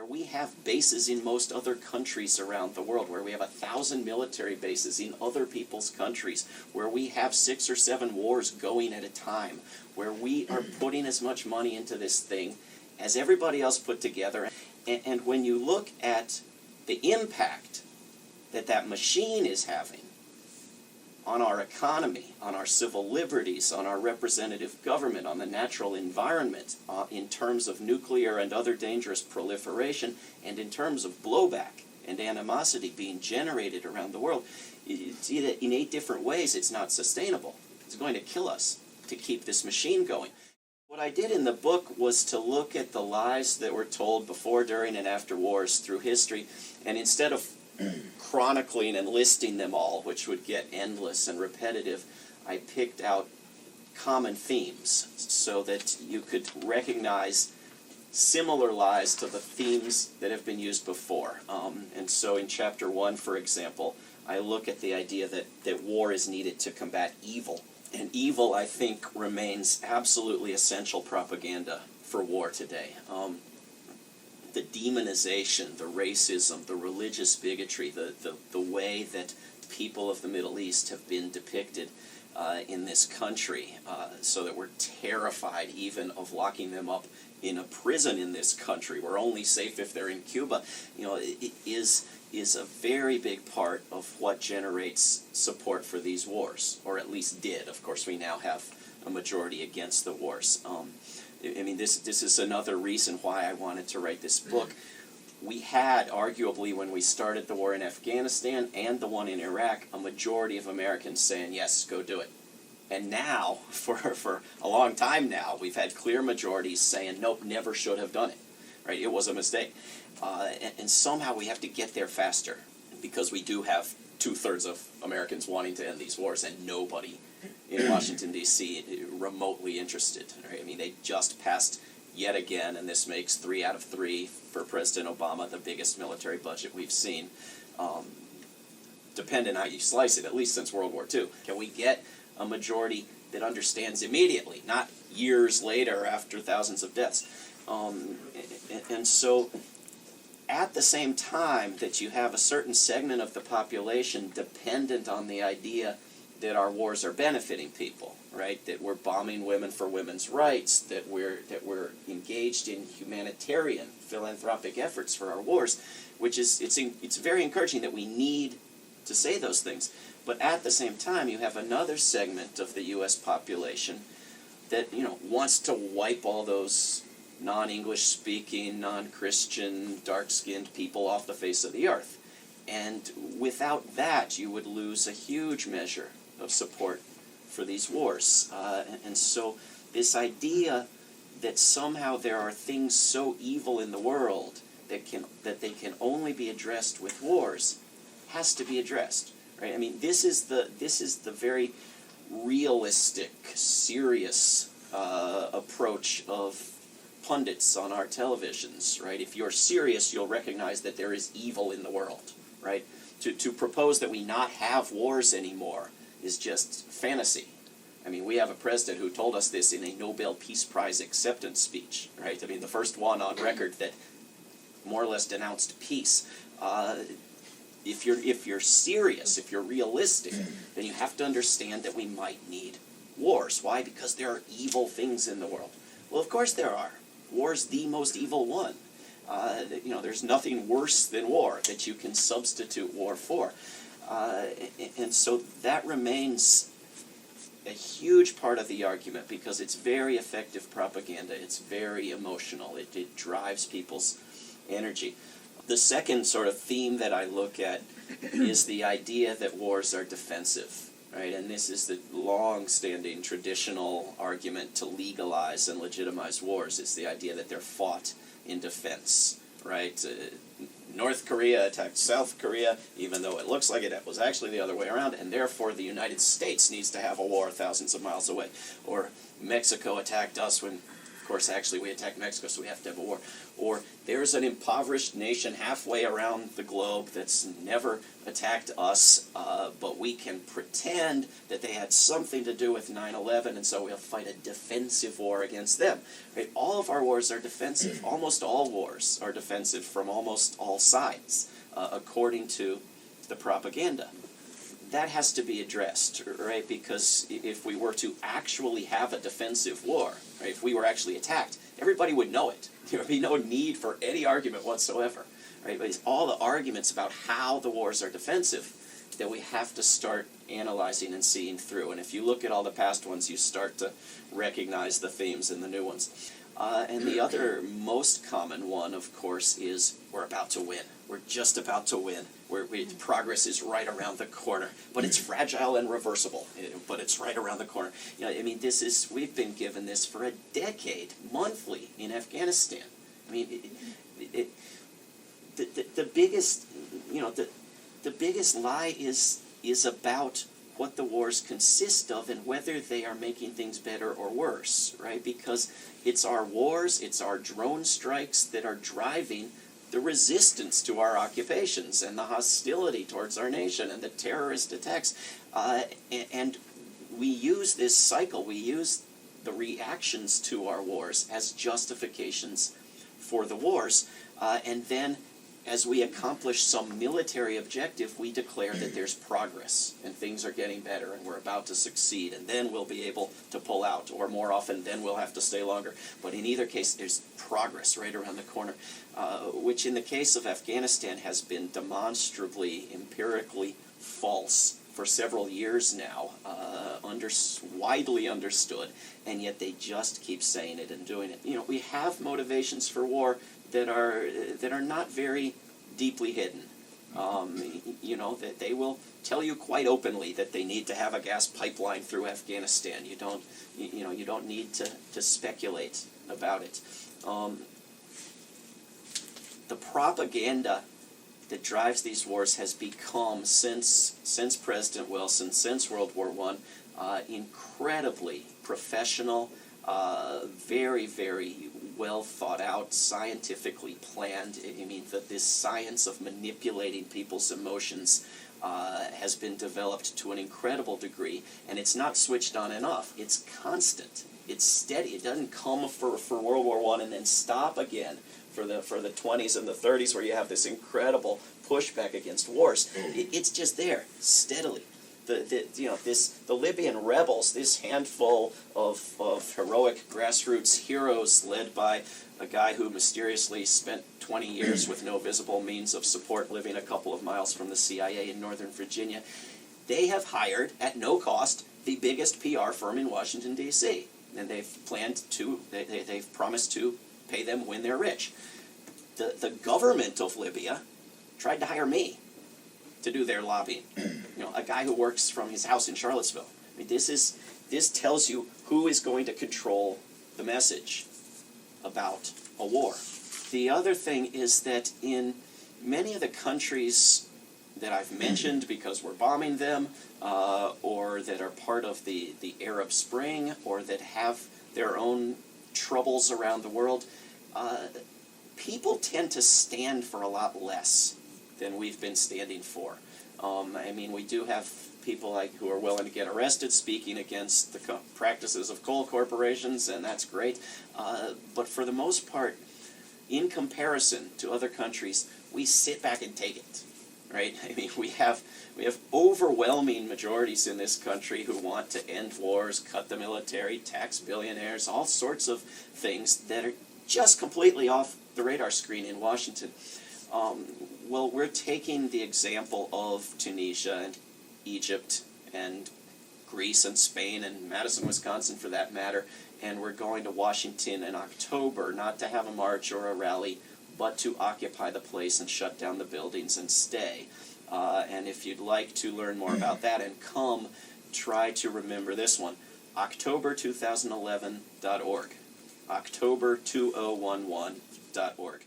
we have bases in most other countries around the world, where we have 1,000 military bases in other people's countries, where we have 6 or 7 wars going at a time, where we are putting as much money into this thing as everybody else put together. And when you look at the impact that that machine is having on our economy, on our civil liberties, on our representative government, on the natural environment, in terms of nuclear and other dangerous proliferation, and in terms of blowback and animosity being generated around the world, in 8 different ways it's not sustainable. It's going to kill us to keep this machine going. What I did in the book was to look at the lies that were told before, during, and after wars through history, and instead of chronicling and listing them all, which would get endless and repetitive, I picked out common themes so that you could recognize similar lies to the themes that have been used before. And so in Chapter 1, for example, I look at the idea that war is needed to combat evil. And evil, I think, remains absolutely essential propaganda for war today. The demonization, the racism, the religious bigotry, the way that people of the Middle East have been depicted in this country, so that we're terrified even of locking them up in a prison in this country. We're only safe if they're in Cuba. You know, it is a very big part of what generates support for these wars, or at least did. Of course, we now have a majority against the wars. I mean, this is another reason why I wanted to write this book. We had, arguably, when we started the war in Afghanistan and the one in Iraq, a majority of Americans saying, yes, go do it. And now, for a long time now, we've had clear majorities saying, nope, never should have done it. Right? It was a mistake. And somehow we have to get there faster, because we do have 2/3 of Americans wanting to end these wars and nobody in Washington, D.C. remotely interested. Right? I mean, they just passed yet again, and this makes 3 out of 3 for President Obama, the biggest military budget we've seen, depending on how you slice it, at least since World War II. Can we get a majority that understands immediately, not years later after thousands of deaths? And so, at the same time that you have a certain segment of the population dependent on the idea that our wars are benefiting people, right? That we're bombing women for women's rights, that we're engaged in humanitarian, philanthropic efforts for our wars, which is, it's very encouraging that we need to say those things. But at the same time, you have another segment of the U.S. population that, you know, wants to wipe all those non-English speaking, non-Christian, dark-skinned people off the face of the earth. And without that, you would lose a huge measure of support for these wars. And so this idea that somehow there are things so evil in the world that they can only be addressed with wars has to be addressed. Right? I mean, this is the very realistic, serious approach of pundits on our televisions, right? If you're serious, you'll recognize that there is evil in the world, right? To propose that we not have wars anymore is just fantasy. I mean, we have a president who told us this in a Nobel Peace Prize acceptance speech, right? I mean, the first one on record that more or less denounced peace. If you're serious, if you're realistic, then you have to understand that we might need wars. Why? Because there are evil things in the world. Well, of course there are. War's the most evil one. You know, there's nothing worse than war that you can substitute war for. And so that remains a huge part of the argument, because it's very effective propaganda. It's very emotional. It drives people's energy. The second sort of theme that I look at is the idea that wars are defensive. Right, and this is the long-standing traditional argument to legalize and legitimize wars. It's the idea that they're fought in defense, right? North Korea attacked South Korea, even though it looks like it was actually the other way around, and therefore the United States needs to have a war thousands of miles away. Or Mexico attacked us when, of course, actually, we attacked Mexico, so we have to have a war. Or there's an impoverished nation halfway around the globe that's never attacked us, but we can pretend that they had something to do with 9/11, and so we'll fight a defensive war against them. Right? All of our wars are defensive. Almost all wars are defensive from almost all sides, according to the propaganda. That has to be addressed, right? Because if we were to actually have a defensive war, right, if we were actually attacked, everybody would know it. There would be no need for any argument whatsoever, right? But it's all the arguments about how the wars are defensive that we have to start analyzing and seeing through. And if you look at all the past ones, you start to recognize the themes in the new ones. And the other most common one, of course, is we're about to win. We're just about to win. Progress is right around the corner, but it's fragile and reversible. But it's right around the corner. You know, I mean, we've been given this for a decade, monthly in Afghanistan. I mean, the biggest, you know, the biggest lie is about what the wars consist of and whether they are making things better or worse, right? Because it's our wars, it's our drone strikes that are driving the resistance to our occupations and the hostility towards our nation and the terrorist attacks. And we use this cycle, we use the reactions to our wars as justifications for the wars. And then as we accomplish some military objective, we declare that there's progress and things are getting better and we're about to succeed, and then we'll be able to pull out, or more often, then we'll have to stay longer. But in either case, there's progress right around the corner, which in the case of Afghanistan has been demonstrably, empirically false for several years now, widely understood, and yet they just keep saying it and doing it. You know, we have motivations for war that are not very deeply hidden. You know, that they will tell you quite openly that they need to have a gas pipeline through Afghanistan. You don't need to speculate about it. The propaganda that drives these wars has become, since President Wilson, since World War I, incredibly professional, very, very well thought out, scientifically planned. I mean, this science of manipulating people's emotions has been developed to an incredible degree, and it's not switched on and off. It's constant. It's steady. It doesn't come for World War I and then stop again for the 20s and the 30s, where you have this incredible pushback against wars. It's just there steadily. The Libyan rebels, this handful of heroic grassroots heroes led by a guy who mysteriously spent 20 years with no visible means of support living a couple of miles from the CIA in Northern Virginia, they have hired, at no cost, the biggest PR firm in Washington, D.C. And they've promised to pay them when they're rich. The government of Libya tried to hire me to do their lobbying. You know, a guy who works from his house in Charlottesville. I mean, this tells you who is going to control the message about a war. The other thing is that in many of the countries that I've mentioned, because we're bombing them, or that are part of the Arab Spring, or that have their own troubles around the world, people tend to stand for a lot less than we've been standing for. I mean, we do have people who are willing to get arrested speaking against the practices of coal corporations, and that's great. But for the most part, in comparison to other countries, we sit back and take it, right? I mean, we have overwhelming majorities in this country who want to end wars, cut the military, tax billionaires, all sorts of things that are just completely off the radar screen in Washington. Well, we're taking the example of Tunisia and Egypt and Greece and Spain and Madison, Wisconsin for that matter, and we're going to Washington in October, not to have a march or a rally, but to occupy the place and shut down the buildings and stay. And if you'd like to learn more about that and come, try to remember this one, October2011.org. October2011.org.